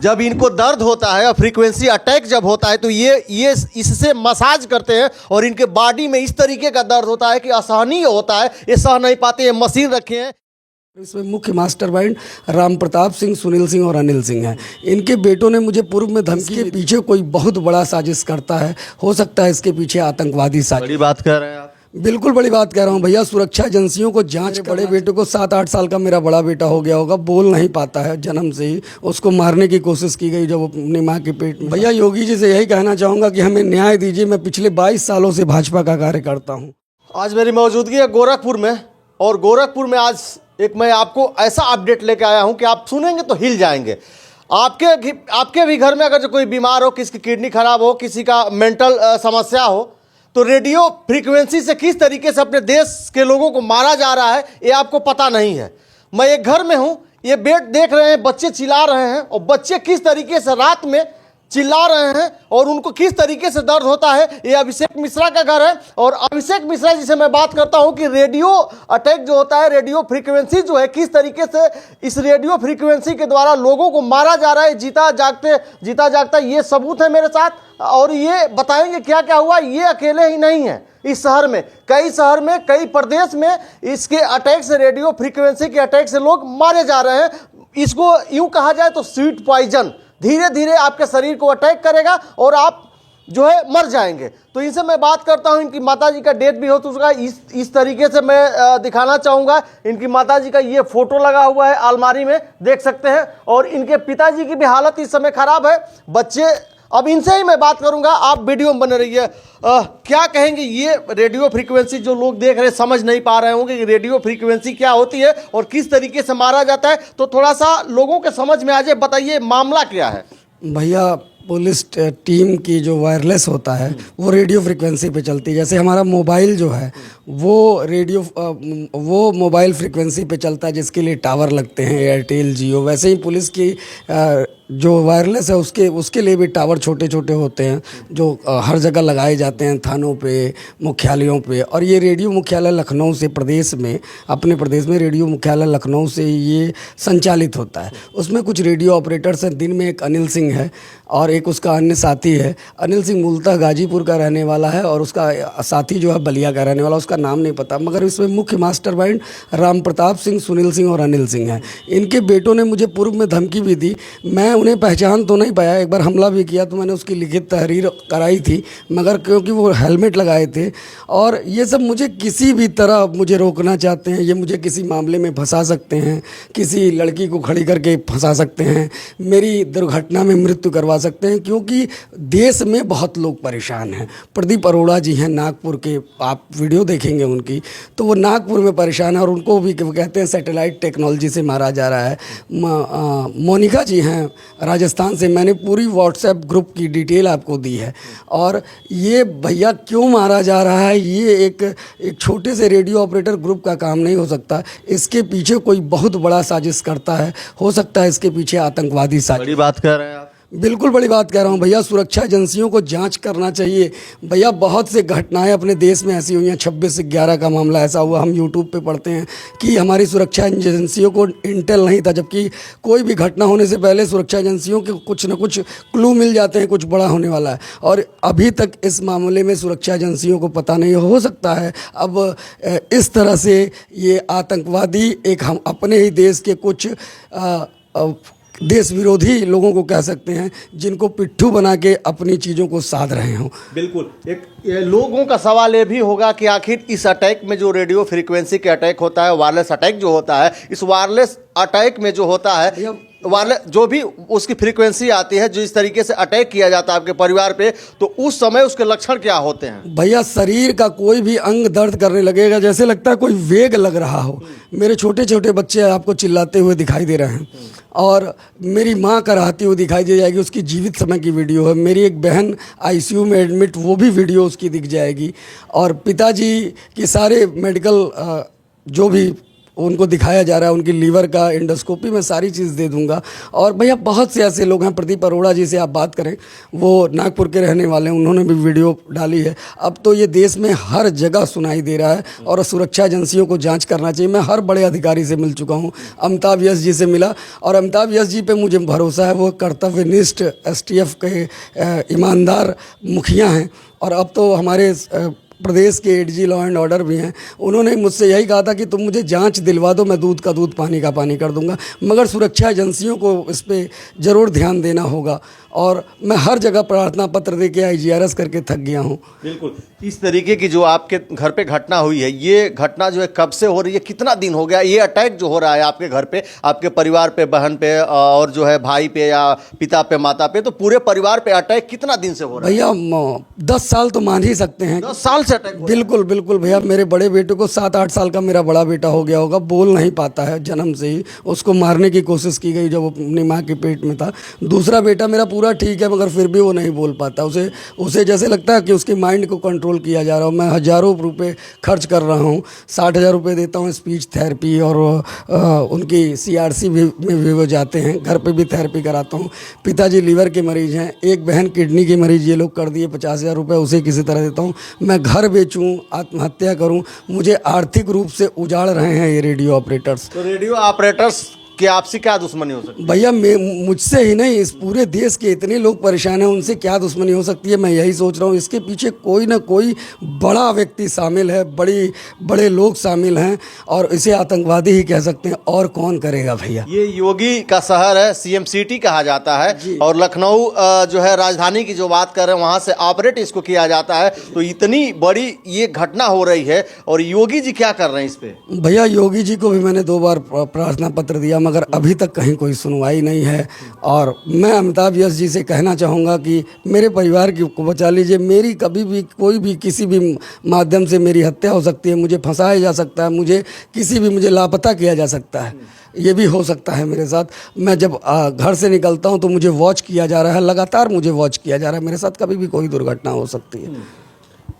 जब इनको दर्द होता है और फ्रीक्वेंसी अटैक जब होता है तो ये इससे मसाज करते हैं और इनके बॉडी में इस तरीके का दर्द होता है कि असहनीय होता है, ये सह नहीं पाते, ये मशीन रखे हैं। इसमें मुख्य मास्टरमाइंड राम प्रताप सिंह, सुनील सिंह और अनिल सिंह हैं। इनके बेटों ने मुझे पूर्व में धमकी के पीछे कोई बहुत बड़ा साजिश करता है, हो सकता है इसके पीछे आतंकवादी साजिश। बड़ी बात कर रहे हैं आप। बिल्कुल बड़ी बात कह रहा हूँ भैया। सुरक्षा एजेंसियों को जांच, बड़े बेटे को 7-8 साल का मेरा बड़ा बेटा हो गया होगा, बोल नहीं पाता है जन्म से ही, उसको मारने की कोशिश की गई जब अपनी माँ के पेट में। भैया योगी जी से यही कहना चाहूँगा कि हमें न्याय दीजिए। मैं पिछले 22 सालों से भाजपा का कार्य करता हूँ। आज मेरी मौजूदगी है गोरखपुर में, और गोरखपुर में आज एक मैं आपको ऐसा अपडेट लेके आया हूं कि आप सुनेंगे तो हिल जाएंगे। आपके भी घर में अगर जो कोई बीमार हो, किसी की किडनी खराब हो, किसी का मेंटल समस्या हो, तो रेडियो फ्रीक्वेंसी से किस तरीके से अपने देश के लोगों को मारा जा रहा है ये आपको पता नहीं है। मैं एक घर में हूं, ये बेड देख रहे हैं, बच्चे चिल्ला रहे हैं, और बच्चे किस तरीके से रात में चिल्ला रहे हैं और उनको किस तरीके से दर्द होता है। ये अभिषेक मिश्रा का घर है, और अभिषेक मिश्रा जी से मैं बात करता हूं कि रेडियो अटैक जो होता है, रेडियो फ्रीक्वेंसी जो है, किस तरीके से इस रेडियो फ्रीक्वेंसी के द्वारा लोगों को मारा जा रहा है जीता जागता। ये सबूत है मेरे साथ, और ये बताएंगे क्या क्या हुआ। ये अकेले ही नहीं है, इस शहर में, कई प्रदेश में इसके अटैक से, रेडियो फ्रीक्वेंसी के अटैक से लोग मारे जा रहे हैं। इसको यूं कहा जाए तो स्वीट पॉइजन धीरे धीरे आपके शरीर को अटैक करेगा और आप जो है मर जाएंगे। तो इनसे मैं बात करता हूं। इनकी माताजी का डेथ भी हो तो उसका इस तरीके से मैं दिखाना चाहूँगा। इनकी माताजी का ये फोटो लगा हुआ है अलमारी में, देख सकते हैं, और इनके पिताजी की भी हालत इस समय खराब है। बच्चे, अब इनसे ही मैं बात करूंगा, आप वीडियो में बने रहिए। क्या कहेंगे, ये रेडियो फ्रीक्वेंसी जो लोग देख रहे समझ नहीं पा रहे होंगे कि रेडियो फ्रीक्वेंसी क्या होती है और किस तरीके से मारा जाता है, तो थोड़ा सा लोगों के समझ में आ जाए, बताइए मामला क्या है। भैया पुलिस टीम की जो वायरलेस होता है वो रेडियो फ्रिक्वेंसी पे चलती है। जैसे हमारा मोबाइल जो है वो मोबाइल फ्रिक्वेंसी पे चलता है, जिसके लिए टावर लगते हैं एयरटेल, जियो। वैसे ही पुलिस की जो वायरलेस है उसके लिए भी टावर छोटे छोटे होते हैं, जो हर जगह लगाए जाते हैं, थानों पे, मुख्यालयों पे। और ये रेडियो मुख्यालय लखनऊ से, अपने प्रदेश में रेडियो मुख्यालय लखनऊ से ये संचालित होता है। उसमें कुछ रेडियो ऑपरेटर्स हैं। दिन में एक अनिल सिंह है और एक उसका अन्य साथी है। अनिल सिंह मूलतः गाजीपुर का रहने वाला है और उसका साथी जो है बलिया का रहने वाला, उसका नाम नहीं पता। मगर इसमें मुख्य मास्टरमाइंड राम प्रताप सिंह, सुनील सिंह और अनिल सिंह हैं। इनके बेटों ने मुझे पूर्व में धमकी भी दी। मैं उन्हें पहचान तो नहीं पाया, एक बार हमला भी किया तो मैंने उसकी लिखित तहरीर कराई थी, मगर क्योंकि वो हेलमेट लगाए थे। और ये सब मुझे किसी भी तरह मुझे रोकना चाहते हैं। ये मुझे किसी मामले में फंसा सकते हैं, किसी लड़की को खड़ी करके फंसा सकते हैं, मेरी दुर्घटना में मृत्यु करवा सकते हैं, क्योंकि देश में बहुत लोग परेशान हैं। प्रदीप अरोड़ा जी हैं नागपुर के, आप वीडियो देखेंगे उनकी, तो वो नागपुर में परेशान है और उनको भी कहते हैं सैटेलाइट टेक्नोलॉजी से मारा जा रहा है। मोनिका जी हैं राजस्थान से, मैंने पूरी व्हाट्सएप ग्रुप की डिटेल आपको दी है। और ये भैया क्यों मारा जा रहा है, ये एक छोटे से रेडियो ऑपरेटर ग्रुप का काम नहीं हो सकता। इसके पीछे कोई बहुत बड़ा साजिश करता है, हो सकता है इसके पीछे आतंकवादी साजिश। बड़ी बात कर रहे हैं आप। बिल्कुल बड़ी बात कह रहा हूँ भैया। सुरक्षा एजेंसियों को जांच करना चाहिए भैया। बहुत से घटनाएं अपने देश में ऐसी हुई हैं। 26/11 का मामला ऐसा हुआ, हम यूट्यूब पे पढ़ते हैं कि हमारी सुरक्षा एजेंसियों को इंटेल नहीं था, जबकि कोई भी घटना होने से पहले सुरक्षा एजेंसियों के कुछ न कुछ क्लू मिल जाते हैं, कुछ बड़ा होने वाला है। और अभी तक इस मामले में सुरक्षा एजेंसियों को पता नहीं। हो सकता है अब इस तरह से ये आतंकवादी एक हम अपने ही देश के कुछ देश विरोधी लोगों को कह सकते हैं, जिनको पिट्ठू बना के अपनी चीज़ों को साध रहे हों। बिल्कुल। ये लोगों का सवाल ये भी होगा कि आखिर इस अटैक में जो रेडियो फ्रीक्वेंसी के अटैक होता है, वायरलेस अटैक जो होता है, इस वायरलेस अटैक में जो होता है, जो भी उसकी फ्रीक्वेंसी आती है, जो इस तरीके से अटैक किया जाता है आपके परिवार पे, तो उस समय उसके लक्षण क्या होते हैं? भैया शरीर का कोई भी अंग दर्द करने लगेगा, जैसे लगता है कोई वेग लग रहा हो। मेरे छोटे छोटे बच्चे आपको चिल्लाते हुए दिखाई दे रहे हैं, और मेरी माँ कराहती हुई दिखाई दे जाएगी, उसकी जीवित समय की वीडियो है। मेरी एक बहन आईसीयू में एडमिट, वो भी वीडियो उसकी दिख जाएगी। और पिताजी की सारे मेडिकल जो भी उनको दिखाया जा रहा है, उनकी लीवर का एंडोस्कोपी में सारी चीज़ दे दूंगा। और भैया बहुत से ऐसे लोग हैं, प्रदीप अरोड़ा जी से आप बात करें, वो नागपुर के रहने वाले हैं, उन्होंने भी वीडियो डाली है। अब तो ये देश में हर जगह सुनाई दे रहा है और सुरक्षा एजेंसियों को जांच करना चाहिए। मैं हर बड़े अधिकारी से मिल चुका हूँ, अमिताभ यश जी से मिला और अमिताभ यश जी पे मुझे भरोसा है, वो कर्तव्यनिष्ठ STF के ईमानदार मुखिया हैं। और अब तो हमारे प्रदेश के ADG लॉ एंड ऑर्डर भी हैं, उन्होंने मुझसे यही कहा था कि तुम मुझे जांच दिलवा दो, मैं दूध का दूध पानी का पानी कर दूंगा। मगर सुरक्षा एजेंसियों को इस पर ज़रूर ध्यान देना होगा और मैं हर जगह प्रार्थना पत्र दे के IGRS करके थक गया हूँ। बिल्कुल, इस तरीके की जो आपके घर पे घटना हुई है, ये घटना जो है कब से हो रही है, कितना दिन हो गया? ये अटैक जो हो रहा है आपके घर पे, आपके परिवार पे, बहन पे और जो है भाई पे या पिता पे, माता पे, तो पूरे परिवार पे अटैक कितना दिन से हो रहा है? भैया 10 साल तो मान ही सकते हैं। 10 साल से अटैक? बिल्कुल बिल्कुल भैया, मेरे बड़े बेटे को 7-8 साल का मेरा बड़ा बेटा हो गया होगा, बोल नहीं पाता है जन्म से ही, उसको मारने की कोशिश की गई जब वो अपनी माँ के पेट में था। दूसरा बेटा मेरा पूरा ठीक है, मगर फिर भी वो नहीं बोल पाता, उसे जैसे लगता है कि उसके माइंड को कंट्रोल किया जा रहा हो। मैं हज़ारों रुपए खर्च कर रहा हूँ, 60,000 रुपये देता हूँ स्पीच थेरेपी और उनकी CRC में भी वो जाते हैं, घर पे भी थेरेपी कराता हूँ। पिताजी लीवर के मरीज़ हैं, एक बहन किडनी की मरीज़, ये लोग कर दिए 50,000 रुपये, उसे किसी तरह देता हूँ। मैं घर बेचूँ, आत्महत्या करूँ, मुझे आर्थिक रूप से उजाड़ रहे हैं ये रेडियो ऑपरेटर्स। तो रेडियो ऑपरेटर्स कि आपसे क्या दुश्मनी हो सकती है? भैया मुझसे ही नहीं, इस पूरे देश के इतने लोग परेशान हैं, उनसे क्या दुश्मनी हो सकती है? मैं यही सोच रहा हूँ, इसके पीछे कोई ना कोई बड़ा व्यक्ति शामिल है, बड़े लोग शामिल हैं और इसे आतंकवादी ही कह सकते हैं। और कौन करेगा भैया? ये योगी का शहर है, CM सिटी कहा जाता है, और लखनऊ जो है राजधानी की जो बात कर रहे हैं, वहाँ से ऑपरेट इसको किया जाता है। तो इतनी बड़ी ये घटना हो रही है और योगी जी क्या कर रहे हैं इस पे? भैया योगी जी को भी मैंने 2 बार प्रार्थना पत्र दिया, मगर अभी तक कहीं कोई सुनवाई नहीं है। और मैं अमिताभ यश जी से कहना चाहूँगा कि मेरे परिवार को बचा लीजिए। मेरी कभी भी कोई भी किसी भी माध्यम से मेरी हत्या हो सकती है, मुझे फंसाया जा सकता है, मुझे लापता किया जा सकता है, ये भी हो सकता है मेरे साथ। मैं जब घर से निकलता हूँ तो मुझे वॉच किया जा रहा है, लगातार मुझे वॉच किया जा रहा है। मेरे साथ कभी भी कोई दुर्घटना हो सकती है।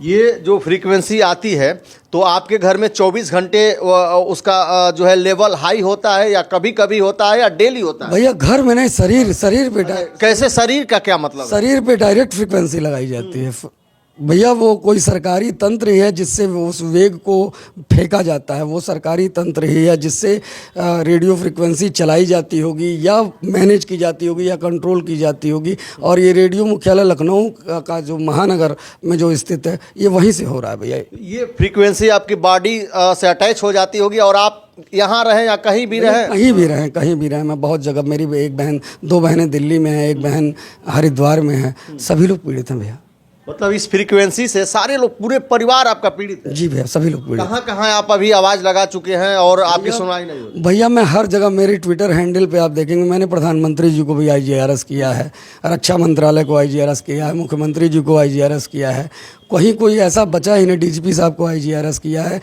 ये जो फ्रीक्वेंसी आती है तो आपके घर में 24 घंटे उसका जो है लेवल हाई होता है, या कभी कभी होता है, या डेली होता है? भैया घर में नहीं, शरीर पे। कैसे शरीर का क्या मतलब? शरीर पे डायरेक्ट फ्रीक्वेंसी लगाई जाती है भैया। वो कोई सरकारी तंत्र ही है जिससे उस वेग को फेंका जाता है, वो सरकारी तंत्र ही है जिससे रेडियो फ्रीक्वेंसी चलाई जाती होगी या मैनेज की जाती होगी या कंट्रोल की जाती होगी। और ये रेडियो मुख्यालय लखनऊ का जो महानगर में जो स्थित है, ये वहीं से हो रहा है भैया। ये फ्रीक्वेंसी आपकी बॉडी से अटैच हो जाती होगी और आप यहाँ रहें या कहीं भी रहें? कहीं भी रहें। मैं बहुत जगह, मेरी एक बहन, 2 बहनें दिल्ली में हैं, एक बहन हरिद्वार में है, सभी लोग पीड़ित हैं भैया। मतलब इस फ्रीक्वेंसी से सारे लोग, पूरे परिवार आपका पीड़ित है? जी भैया, सभी लोग पीड़ित। कहाँ आप अभी आवाज़ लगा चुके हैं और आपकी सुनवाई नहीं हुई? भैया मैं हर जगह, मेरी ट्विटर हैंडल पे आप देखेंगे, मैंने प्रधानमंत्री जी को भी IGRS किया है, रक्षा मंत्रालय को IGRS किया है, मुख्यमंत्री जी को IGRS किया है, कहीं कोई ऐसा बचा ही नहीं। DGP साहब को IGRS किया है,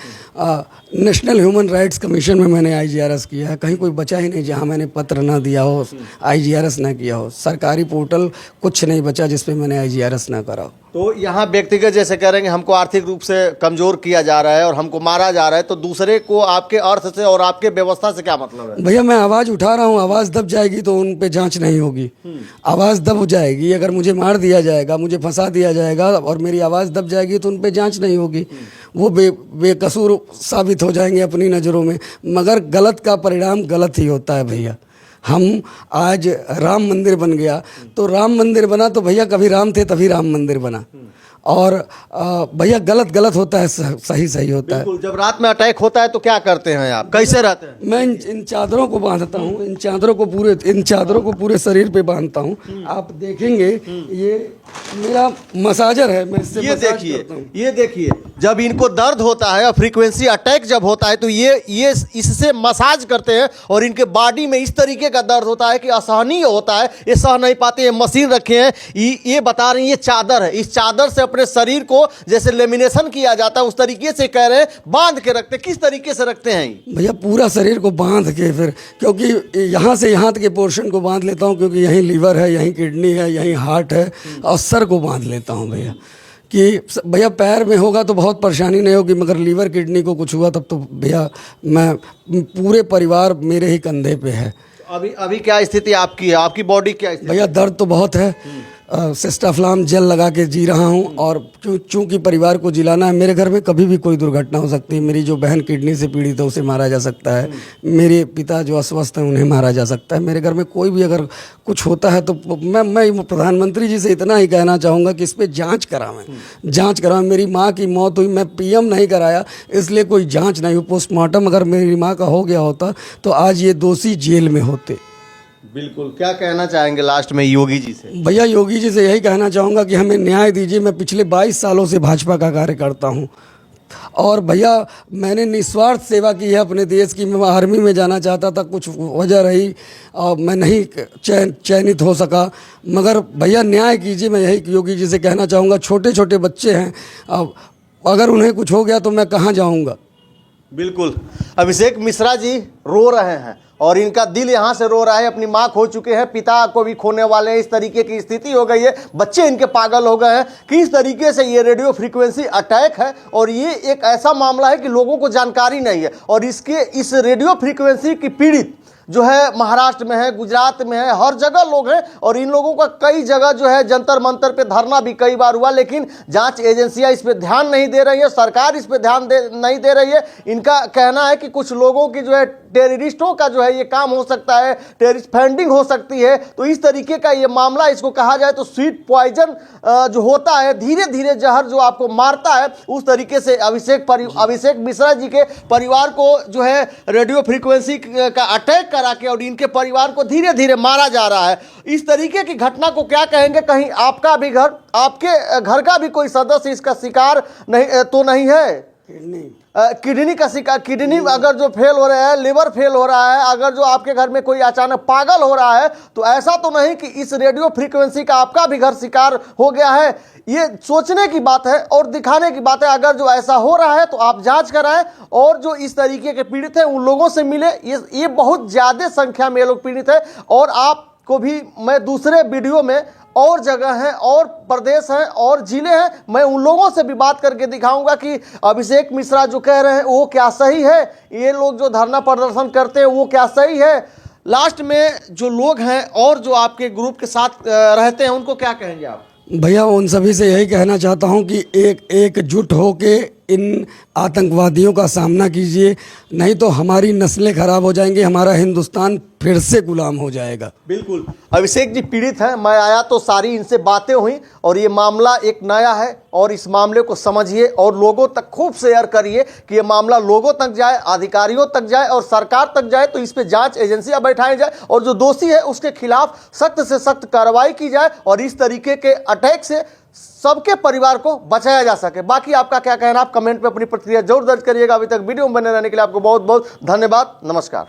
नेशनल ह्यूमन राइट्स कमीशन में मैंने IGRS किया है, कहीं कोई बचा ही नहीं जहां मैंने पत्र ना दिया हो, IGRS ना किया हो। सरकारी पोर्टल कुछ नहीं बचा जिस पे मैंने IGRS ना करा हो। तो यहाँ व्यक्तिगत जैसे कह रहे हैं हमको आर्थिक रूप से कमज़ोर किया जा रहा है और हमको मारा जा रहा है, तो दूसरे को आपके अर्थ से और आपके व्यवस्था से क्या मतलब है? भैया मैं आवाज़ उठा रहा हूँ, आवाज़ दब जाएगी तो उन पे जांच नहीं होगी। आवाज़ दब जाएगी, अगर मुझे मार दिया जाएगा, मुझे फंसा दिया जाएगा और मेरी आवाज़ दब जाएगी तो उन पे जांच नहीं होगी। वो बेकसूर साबित हो जाएंगे अपनी नज़रों में। मगर गलत का परिणाम गलत ही होता है भैया। हम आज राम मंदिर बन गया तो राम मंदिर बना, तो भैया कभी राम थे तभी राम मंदिर बना। और भैया गलत होता है, सही होता है। जब रात में अटैक होता है तो क्या करते हैं आप, कैसे रहते हैं? मैं इन चादरों को बांधता हूँ, इन चादरों को पूरे शरीर पे बांधता हूँ। आप देखेंगे ये मेरा मसाजर है, मैं इससे ये देखिए जब इनको दर्द होता है और फ्रीक्वेंसी अटैक जब होता है तो ये इससे मसाज करते हैं और इनके बॉडी में इस तरीके का दर्द होता है कि असहनीय होता है, ये सह नहीं पाते। ये मशीन रखे हैं, ये बता रही है, ये चादर है, इस चादर से अपने शरीर को जैसे लेमिनेशन किया जाता है उस तरीके से कह रहे हैं बांध के रखते। किस तरीके से रखते हैं भैया? पूरा शरीर को बांध के, फिर क्योंकि यहाँ से यहाँ के पोर्शन को बांध लेता हूँ, क्योंकि यहीं लीवर है, यहीं किडनी है, यहीं हार्ट है, और सर को बांध लेता हूँ भैया। कि भैया पैर में होगा तो बहुत परेशानी नहीं होगी, मगर लीवर किडनी को कुछ हुआ तब तो भैया मैं पूरे परिवार मेरे ही कंधे पे है। अभी अभी क्या स्थिति आपकी है, आपकी बॉडी क्या स्थिति? भैया दर्द तो बहुत है, सिस्टाफ्लाम जेल लगा के जी रहा हूँ, और चूंकि परिवार को जिलाना है, मेरे घर में कभी भी कोई दुर्घटना हो सकती है। मेरी जो बहन किडनी से पीड़ित है उसे मारा जा सकता है, मेरे पिता जो अस्वस्थ हैं उन्हें मारा जा सकता है। मेरे घर में कोई भी अगर कुछ होता है तो मैं प्रधानमंत्री जी से इतना ही कहना चाहूँगा कि इस पर जाँच करावें। मेरी माँ की मौत हुई, मैं PM नहीं कराया इसलिए कोई जाँच नहीं हुई। पोस्टमार्टम अगर मेरी माँ का हो गया होता तो आज ये दोषी जेल में होते। बिल्कुल, क्या कहना चाहेंगे लास्ट में योगी जी से? भैया योगी जी से यही कहना चाहूँगा कि हमें न्याय दीजिए। मैं पिछले 22 सालों से भाजपा का कार्यकर्ता हूँ, और भैया मैंने निस्वार्थ सेवा की है अपने देश की। मैं आर्मी में जाना चाहता था, कुछ वजह रही और मैं नहीं चयनित हो सका, मगर भैया न्याय कीजिए। मैं यही योगी जी से कहना चाहूँगा। छोटे छोटे बच्चे हैं, अब अगर उन्हें कुछ हो गया तो मैं कहाँ जाऊँगा। बिल्कुल, अभिषेक मिश्रा जी रो रहे हैं और इनका दिल यहाँ से रो रहा है। अपनी माँ खो चुके हैं, पिता को भी खोने वाले हैं। इस तरीके की स्थिति हो गई है, बच्चे इनके पागल हो गए हैं कि इस तरीके से ये रेडियो फ्रीक्वेंसी अटैक है। और ये एक ऐसा मामला है कि लोगों को जानकारी नहीं है, और इस रेडियो फ्रीक्वेंसी की पीड़ित जो है महाराष्ट्र में है, गुजरात में है, हर जगह लोग हैं। और इन लोगों का कई जगह जो है जंतर मंतर पे धरना भी कई बार हुआ, लेकिन जांच एजेंसियां इस पे ध्यान नहीं दे रही है, सरकार इस पे ध्यान नहीं दे रही है। इनका कहना है कि कुछ लोगों की जो है टेररिस्टों का जो है ये काम हो सकता है, टेररिस्ट फंडिंग हो सकती है। तो इस तरीके का ये मामला, इसको कहा जाए तो स्वीट पॉइजन जो होता है, धीरे धीरे जहर जो आपको मारता है, उस तरीके से अभिषेक मिश्रा जी के परिवार को जो है रेडियो फ्रीक्वेंसी का अटैक करा के और इनके परिवार को धीरे धीरे मारा जा रहा है। इस तरीके की घटना को क्या कहेंगे? कहीं आपका भी घर, आपके घर का भी कोई सदस्य इसका शिकार नहीं है? किडनी का शिकार, किडनी अगर जो फेल हो रहा है, लिवर फेल हो रहा है, अगर जो आपके घर में कोई अचानक पागल हो रहा है, तो ऐसा तो नहीं कि इस रेडियो फ्रीक्वेंसी का आपका भी घर शिकार हो गया है। ये सोचने की बात है और दिखाने की बात है। अगर जो ऐसा हो रहा है तो आप जांच कराएं, और जो इस तरीके के पीड़ित हैं उन लोगों से मिले। ये बहुत ज़्यादा संख्या में लोग पीड़ित हैं, और आपको भी मैं दूसरे वीडियो में और जगह हैं और प्रदेश हैं और जिले हैं, मैं उन लोगों से भी बात करके दिखाऊंगा कि अभिषेक मिश्रा जो कह रहे हैं वो क्या सही है, ये लोग जो धरना प्रदर्शन करते हैं वो क्या सही है। लास्ट में जो लोग हैं और जो आपके ग्रुप के साथ रहते हैं उनको क्या कहेंगे आप? भैया उन सभी से यही कहना चाहता हूं कि एकजुट होके इन आतंकवादियों का सामना कीजिए, नहीं तो हमारी नस्लें खराब हो जाएंगी, हमारा हिंदुस्तान फिर से गुलाम हो जाएगा। बिल्कुल, अभिषेक जी पीड़ित हैं, मैं आया तो सारी इनसे बातें हुई, और ये मामला एक नया है, और इस मामले को समझिए और लोगों तक खूब शेयर करिए कि ये मामला लोगों तक जाए, अधिकारियों तक जाए और सरकार तक जाए। तो इस पे जांच एजेंसियां बैठाई जाए और जो दोषी है उसके खिलाफ सख्त से सख्त कार्रवाई की जाए, और इस तरीके के अटैक से सबके परिवार को बचाया जा सके। बाकी आपका क्या कहना, आप कमेंट में अपनी प्रतिक्रिया जरूर दर्ज करिएगा। अभी तक वीडियो में बने रहने के लिए आपको बहुत बहुत धन्यवाद। नमस्कार।